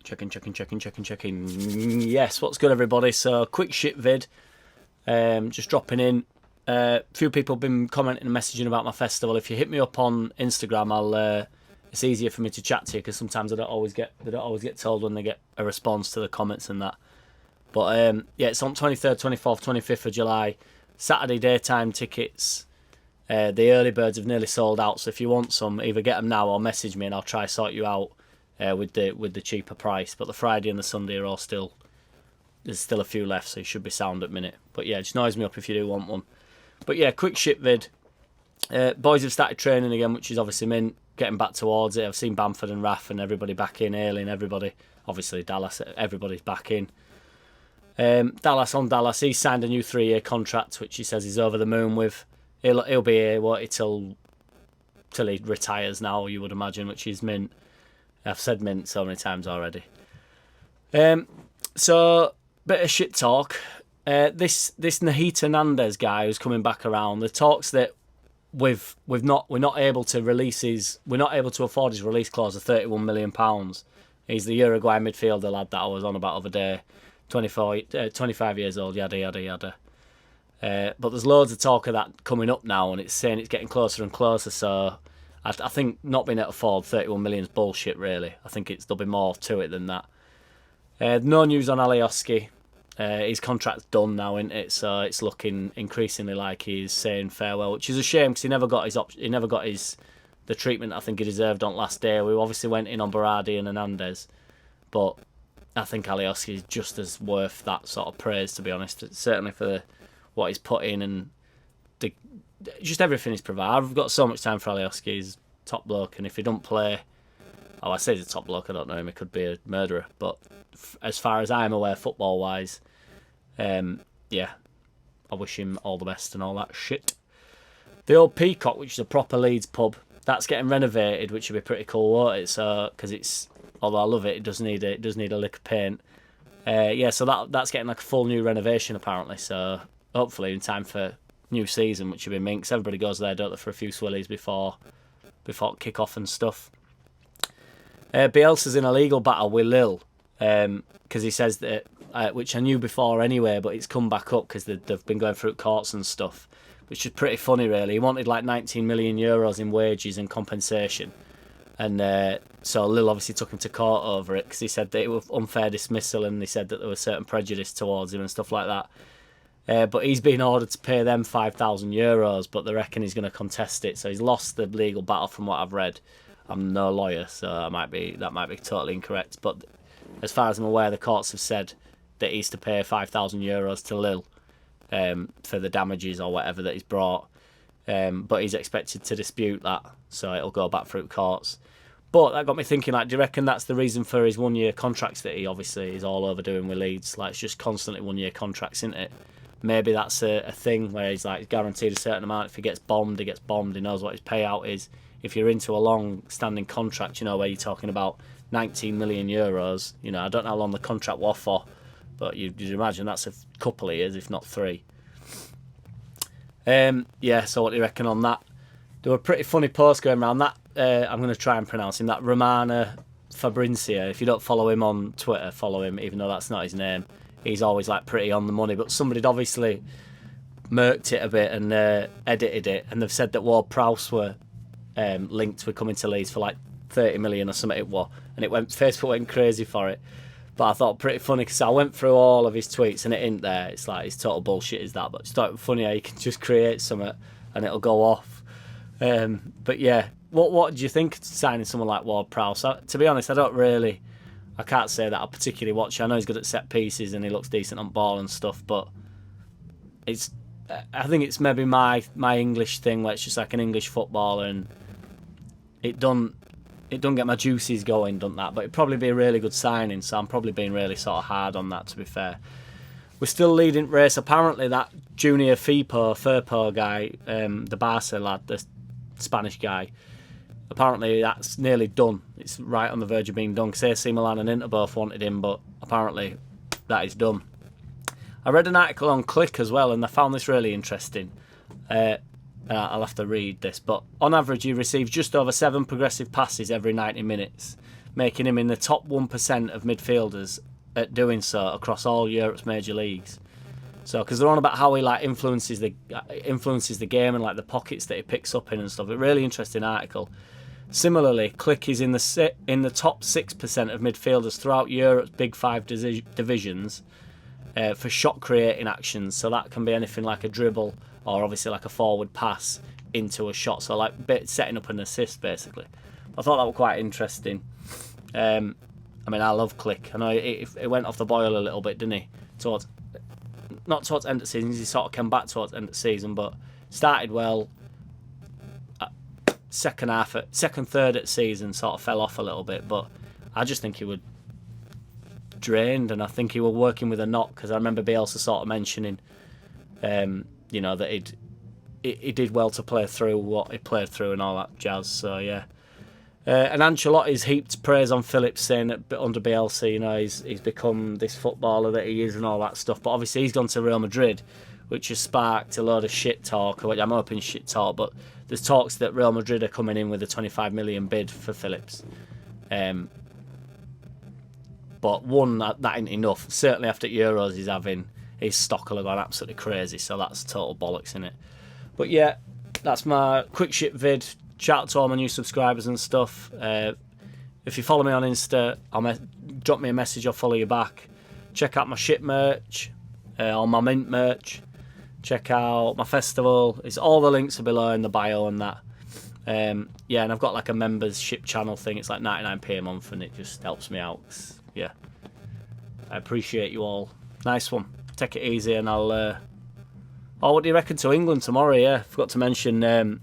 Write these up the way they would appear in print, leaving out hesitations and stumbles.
Checking. Yes, what's good, everybody? So, quick shit vid. Just dropping in. Few people have been commenting and messaging about my festival. If you hit me up on Instagram, it's easier for me to chat to you because sometimes they don't always get told when they get a response to the comments and that. But yeah, it's on 23rd, 24th, 25th of July. Saturday daytime tickets. The early birds have nearly sold out, so if you want some, either get them now or message me and I'll try sort you out with the cheaper price. But the Friday and the Sunday are all still, there's still a few left, so you should be sound at minute. But yeah, just noise me up if you do want one. But yeah, quick shit vid. Boys have started training again, which is obviously mint, getting back towards it. I've seen Bamford and Raff and everybody back in, Ailing, everybody. Obviously Dallas, everybody's back in. Dallas, he signed a new 3-year contract, which he says he's over the moon with. He'll be here till he retires now, you would imagine, which is mint. I've said mint so many times already. So, bit of shit talk. This Nahit Hernandez guy who's coming back around, the talks that we're not able to afford his release clause of £31 million. He's the Uruguay midfielder lad that I was on about the other day. 25 years old, yada yada yada. But there's loads of talk of that coming up now, and it's saying it's getting closer and closer. So I think not being able to afford 31 million is bullshit, really. I think there'll be more to it than that. No news on Alioski. His contract's done now, isn't it? So it's looking increasingly like he's saying farewell, which is a shame because he never got the treatment I think he deserved on last day. We obviously went in on Berardi and Hernandez, but I think Alioski is just as worth that sort of praise, to be honest. Certainly for what he's put in and just everything he's provided. I've got so much time for Alioski. He's top bloke, and if he don't play, I say he's a top bloke. I don't know him. He could be a murderer, but as far as I'm aware, football-wise, yeah, I wish him all the best and all that shit. The old Peacock, which is a proper Leeds pub, that's getting renovated, which would be pretty cool, won't it? So, because it's, although I love it, it does need a lick of paint. Yeah, so that's getting like a full new renovation apparently. So hopefully in time for new season, which would be minks. Everybody goes there, don't they, for a few swillies before kick off and stuff. Bielsa's in a legal battle with Lille because he says that, which I knew before anyway, but it's come back up because they've been going through courts and stuff, which is pretty funny really. He wanted like 19 million euros in wages and compensation, and so Lille obviously took him to court over it because he said that it was unfair dismissal, and he said that there was certain prejudice towards him and stuff like that. But he's been ordered to pay them €5,000, but they reckon he's going to contest it, so he's lost the legal battle from what I've read. I'm no lawyer, so that might be totally incorrect. But as far as I'm aware, the courts have said that he's to pay €5,000 to Lille for the damages or whatever that he's brought. But he's expected to dispute that, so it'll go back through courts. But that got me thinking, like, do you reckon that's the reason for his 1-year contracts that he obviously is all over doing with Leeds? Like, it's just constantly 1-year contracts, isn't it? Maybe that's a thing where he's like guaranteed a certain amount. If he gets bombed, he gets bombed. He knows what his payout is. If you're into a long-standing contract, where you're talking about 19 million euros, I don't know how long the contract was for, but you'd imagine that's a couple of years, if not 3. Yeah, so what do you reckon on that? There were a pretty funny post going around that. I'm going to try and pronounce him. That Romana Fabrincia. If you don't follow him on Twitter, follow him, even though that's not his name. He's always like pretty on the money, but somebody'd obviously murked it a bit and edited it, and they've said that Ward Prowse were linked with coming to Leeds for like 30 million or something it was, and Facebook went crazy for it. But I thought pretty funny because I went through all of his tweets and it ain't there. It's like, it's total bullshit is that, but it's thought funny how you can just create something and it'll go off. But yeah, what do you think signing someone like Ward Prowse? To be honest, I can't say that I particularly watch. I know he's good at set pieces and he looks decent on ball and stuff, but I think it's maybe my English thing where it's just like an English footballer and it don't get my juices going, doesn't that? But it'd probably be a really good signing, so I'm probably being really sort of hard on that, to be fair. We're still leading race. Apparently that Junior Firpo guy, the Barca lad, the Spanish guy, apparently that's nearly done. It's right on the verge of being done. Because AC Milan and Inter both wanted him, but apparently that is done. I read an article on Click as well, and I found this really interesting. I'll have to read this, but on average he receives just over 7 progressive passes every 90 minutes, making him in the top 1% of midfielders at doing so across all Europe's major leagues. So, because they're on about how he like influences the game and like the pockets that he picks up in and stuff. A really interesting article. Similarly, Click is in the top 6% of midfielders throughout Europe's big 5 divisions for shot creating actions. So that can be anything like a dribble or obviously like a forward pass into a shot. So like setting up an assist basically. I thought that was quite interesting. I mean, I love Click. I know it went off the boil a little bit, didn't he? Not towards end of season. He sort of came back towards end of season, but started well. Second third at season sort of fell off a little bit, but I just think he was drained, and I think he was working with a knock, because I remember Bielsa sort of mentioning, that he did well to play through what he played through and all that jazz. So yeah. And Ancelotti's heaped praise on Phillips, saying that under Bielsa, he's become this footballer that he is and all that stuff. But obviously he's gone to Real Madrid, which has sparked a load of shit talk, which I'm hoping shit talk, but there's talks that Real Madrid are coming in with a 25 million bid for Phillips. But one, that ain't enough. Certainly after Euros he's having, his stock will have gone absolutely crazy, so that's total bollocks, innit? But yeah, that's my quick shit vid. Shout out to all my new subscribers and stuff. If you follow me on Insta, drop me a message, I'll follow you back. Check out my shit merch, or my mint merch. Check out my festival. It's all the links are below in the bio and that. And I've got like a membership channel thing. It's like 99p a month, and it just helps me out. Yeah, I appreciate you all. Nice one. Take it easy, and I'll. What do you reckon to England tomorrow? Yeah, forgot to mention.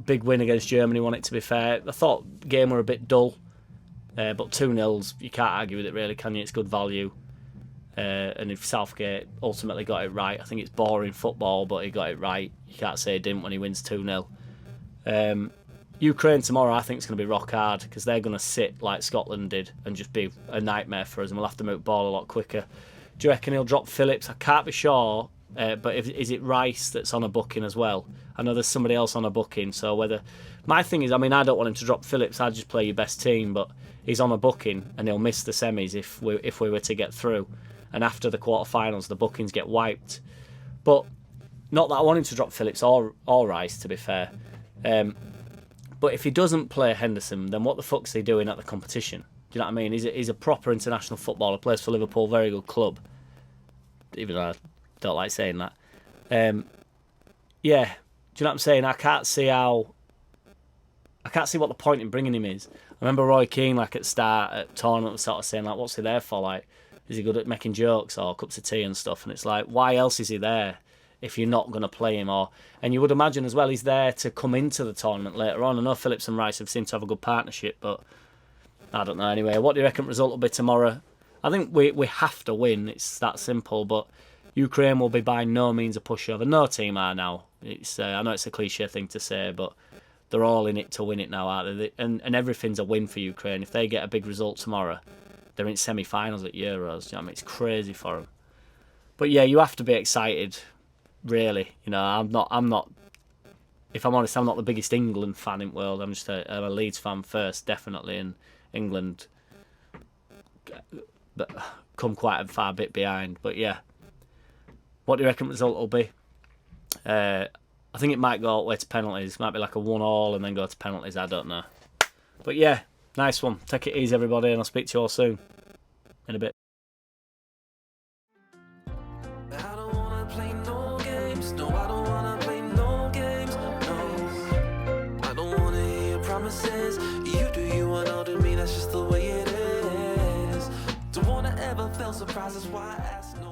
Big win against Germany, want it to be fair. I thought the game were a bit dull, but 2-0, you can't argue with it really, can you? It's good value. And if Southgate ultimately got it right, I think it's boring football, but he got it right. You can't say he didn't when he wins 2-0. Ukraine tomorrow, I think it's going to be rock hard, because they're going to sit like Scotland did and just be a nightmare for us, and we'll have to move the ball a lot quicker. Do you reckon he'll drop Phillips? I can't be sure. But is it Rice that's on a booking as well? I know there's somebody else on a booking, so whether... My thing is, I mean, I don't want him to drop Phillips, I'd just play your best team, but he's on a booking and he'll miss the semis if we were to get through. And after the quarterfinals, the bookings get wiped. But not that I want him to drop Phillips or Rice, to be fair. But if he doesn't play Henderson, then what the fuck's he doing at the competition? Do you know what I mean? He's a proper international footballer, plays for Liverpool, very good club. Even though I don't like saying that. Do you know what I'm saying? I can't see what the point in bringing him is. I remember Roy Keane, like at start at tournament, was sort of saying like, what's he there for? Like, is he good at making jokes or cups of tea and stuff? And it's like, why else is he there if you're not going to play him? And you would imagine as well he's there to come into the tournament later on. I know Phillips and Rice have seemed to have a good partnership, but I don't know. Anyway, what do you reckon the result will be tomorrow? I think we have to win. It's that simple, but Ukraine will be by no means a pushover. No team are now. I know it's a cliche thing to say, but they're all in it to win it now, aren't they? And everything's a win for Ukraine. If they get a big result tomorrow, they're in semi-finals at Euros. You know what I mean? It's crazy for them. But yeah, you have to be excited, really. You know, I'm not. If I'm honest, I'm not the biggest England fan in the world. I'm just a Leeds fan first, definitely, and England come quite a far bit behind. But yeah. What do you reckon the result will be? I think it might go all the way to penalties. It might be like a 1-1 and then go to penalties. I don't know. But yeah, nice one. Take it easy, everybody, and I'll speak to you all soon. In a bit. I don't wanna play no games. No, I don't wanna play no games. No, I don't wanna hear your promises. You do you and I'll do me. That's just the way it is. Don't wanna ever feel surprised. That's why I ask no.